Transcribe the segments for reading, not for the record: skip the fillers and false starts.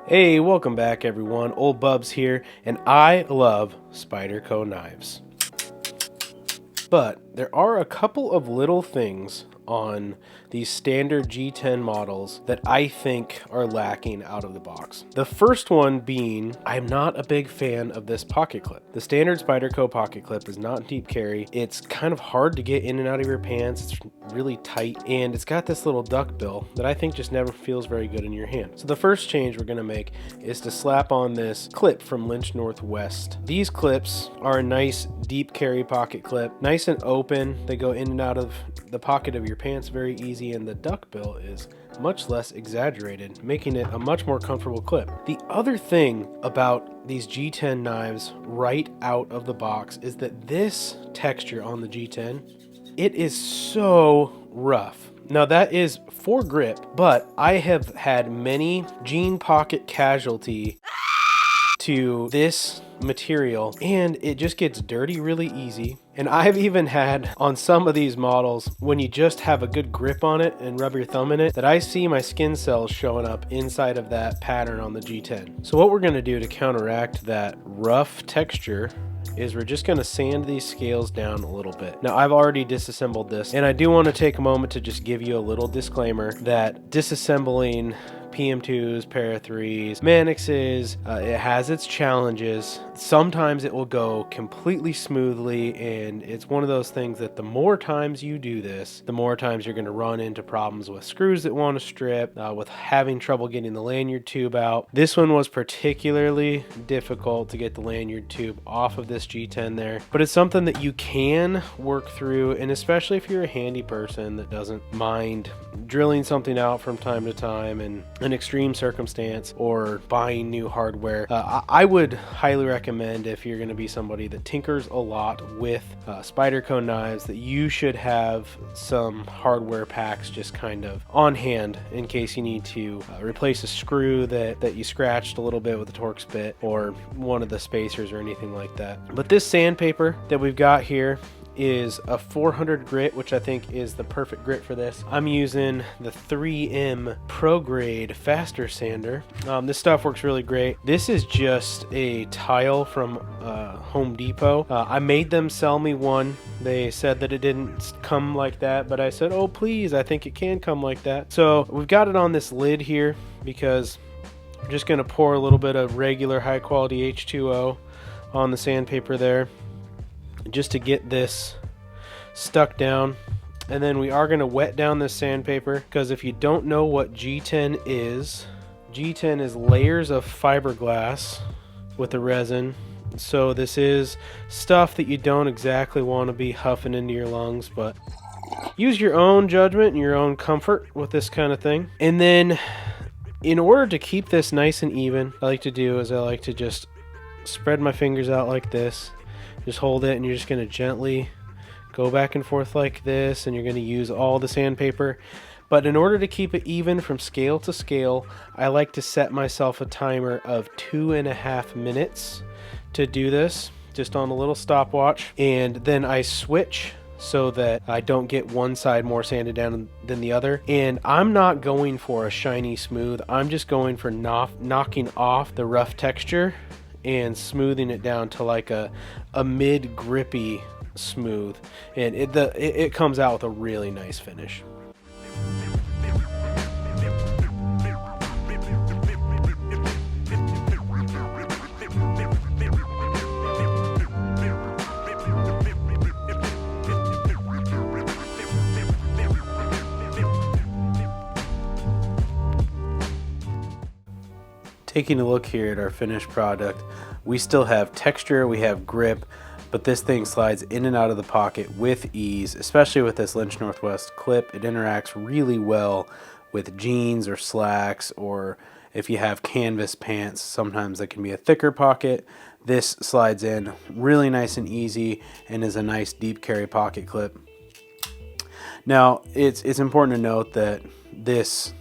Hey, welcome back everyone. Old Bubs here, and I love Spyderco knives. But there are a couple of little things on these standard G10 models that I think are lacking out of the box. The first one being, I'm not a big fan of this pocket clip. The standard Spyderco pocket clip is not deep carry. It's kind of hard to get in and out of your pants. It's really tight, and it's got this little duck bill that I think just never feels very good in your hand. So the first change we're gonna make is to slap on this clip from Lynch Northwest. These clips are a nice deep carry pocket clip, nice and open. They go in and out of the pocket of your pants very easy, and the duck bill is much less exaggerated, making it a much more comfortable clip. The other thing about these G10 knives right out of the box is that this texture on the G10, it is so rough. Now that is for grip, but I have had many jean pocket casualty to this material, and it just gets dirty really easy. And I've even had on some of these models, when you just have a good grip on it and rub your thumb in it, that I see my skin cells showing up inside of that pattern on the G10. So what we're gonna do to counteract that rough texture is we're just going to sand these scales down a little bit. Now I've already disassembled this, and I do want to take a moment to just give you a little disclaimer that disassembling PM2s, Para 3s, Manixes, it has its challenges. Sometimes it will go completely smoothly, and it's one of those things that the more times you do this, the more times you're going to run into problems with screws that want to strip, with having trouble getting the lanyard tube out. This one was particularly difficult to get the lanyard tube off of this G10 there, but it's something that you can work through, and especially if you're a handy person that doesn't mind drilling something out from time to time in an extreme circumstance, or buying new hardware. I would highly recommend, if you're going to be somebody that tinkers a lot with Spyderco knives, that you should have some hardware packs just kind of on hand in case you need to replace a screw that you scratched a little bit with a Torx bit, or one of the spacers or anything like that. But this sandpaper that we've got here is a 400 grit, which I think is the perfect grit for this. I'm using the 3M Pro Grade Faster Sander. This stuff works really great. This is just a tile from Home Depot. I made them sell me one. They said that it didn't come like that, but I said, oh please, I think it can come like that. So we've got it on this lid here because I'm just going to pour a little bit of regular high quality H2O on the sandpaper there, just to get this stuck down. And then we are going to wet down this sandpaper, because if you don't know what G10 is layers of fiberglass with the resin. So this is stuff that you don't exactly want to be huffing into your lungs, but use your own judgment and your own comfort with this kind of thing. And then in order to keep this nice and even, I like to just spread my fingers out like this. Just hold it, and you're just going to gently go back and forth like this, and you're going to use all the sandpaper. But in order to keep it even from scale to scale, I like to set myself a timer of 2.5 minutes to do this, just on a little stopwatch. And then I switch so that I don't get one side more sanded down than the other. And I'm not going for a shiny smooth. I'm just going for knocking off the rough texture and smoothing it down to like a mid grippy smooth, and it comes out with a really nice finish. Taking a look here at our finished product, we still have texture, we have grip, but this thing slides in and out of the pocket with ease, especially with this Lynch Northwest clip. It interacts really well with jeans or slacks, or if you have canvas pants, sometimes that can be a thicker pocket. This slides in really nice and easy, and is a nice deep carry pocket clip. Now, it's important to note that this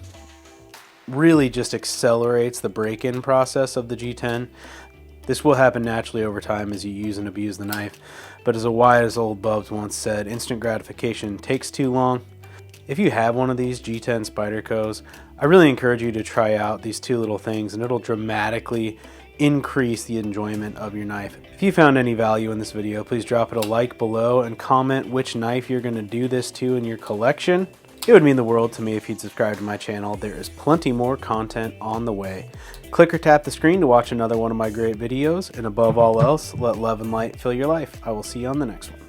really just accelerates the break-in process of the G10. This will happen naturally over time as you use and abuse the knife, but as a wise old Bubs once said, instant gratification takes too long. If you have one of these G10 Spydercos, I really encourage you to try out these two little things, and it'll dramatically increase the enjoyment of your knife. If you found any value in this video, please drop it a like below and comment which knife you're going to do this to in your collection. It would mean the world to me if you'd subscribe to my channel. There is plenty more content on the way. Click or tap the screen to watch another one of my great videos, and above all else, let love and light fill your life. I will see you on the next one.